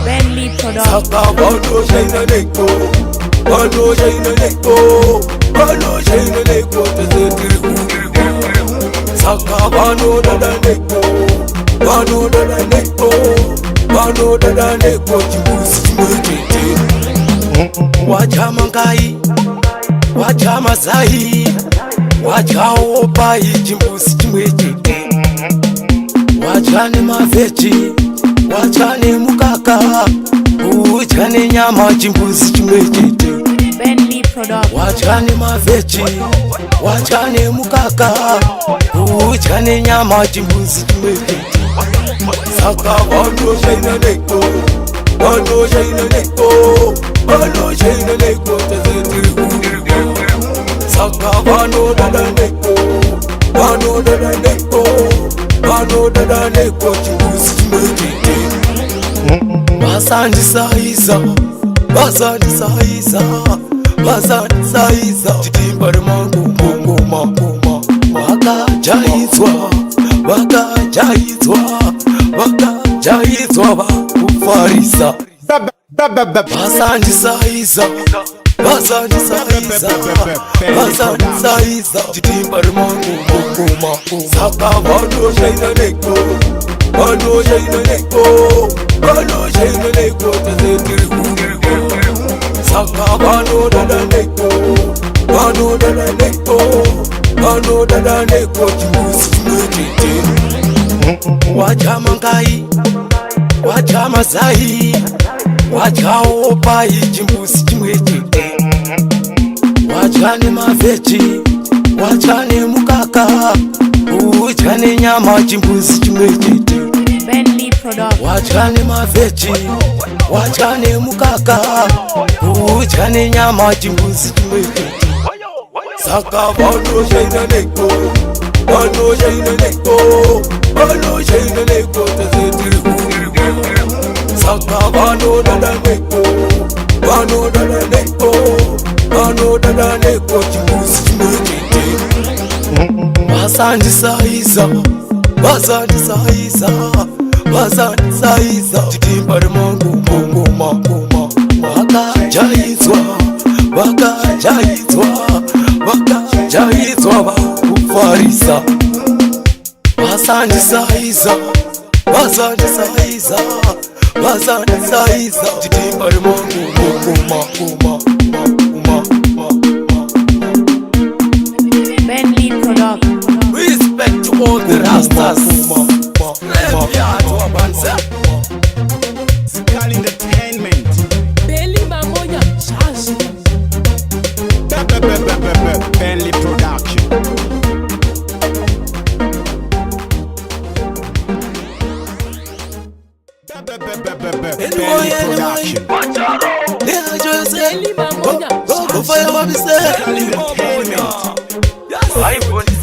Bentley Production. Wachamangai, wachamazai, wachaopai chimbuzi chimwechete. Wachane mavechi, wachane mukaka, uchane nyama chimbuzi chimwechete. Bentley Production. Wachane mavechi, wachane mukaka, uchane nyama chimbuzi chimwechete. Saka wano shaina neko, wano shaina neko, wano shaina neko tazeti. Saka wano dada neko, wano dada neko, wano dada neko chimbuzi chimwechete. Basandi saiza, basandi saiza, basandi saiza. Chitimbari mangu mangu mangu wakajaizwa, wakajaizwa, wakajaizwa bakufarisa. Basandi saiza, basandi saiza, basandi saiza. Chitimbari mangu mangu mangu. Saka wano shaina neko, wano shaina neko, wano shaina neko tazeti. Saka wano dada neko, wano dada neko, wano dada neko chimbuzi chimwechete. Wachamangai, wachamazai, wachaopai chimbuzi chimwechete. Wachane mavechi, wachane mukaka, uchane nyama chimbuzi chimwechete. Bentley Production. Wachane mavechi, wachane mukaka, uchane nyama chimbuzi chimwechete. Saka wano shaina neko, wano shaina neko, wano shaina neko tazeti. Saka wano dada neko, wano dada neko, wano dada neko chimbuzi chimwechete. Basandi saiza, basandi saiza, basandi saiza. Chitimbari mangu mangu mangu wakajaizwa, wakajaizwa, wakajaizwa bakufarisa. Basandi saiza, basandi saiza, basandi saiza. Chitimbari mangu mangu Bentley Production. respect to all the rastas. Skull Entertainment. Bentley Mamoya. Shashi. Bentley Production. Bentley Production. Bentley Mamoya. Go for your baby, say. Skull Entertainment. I want to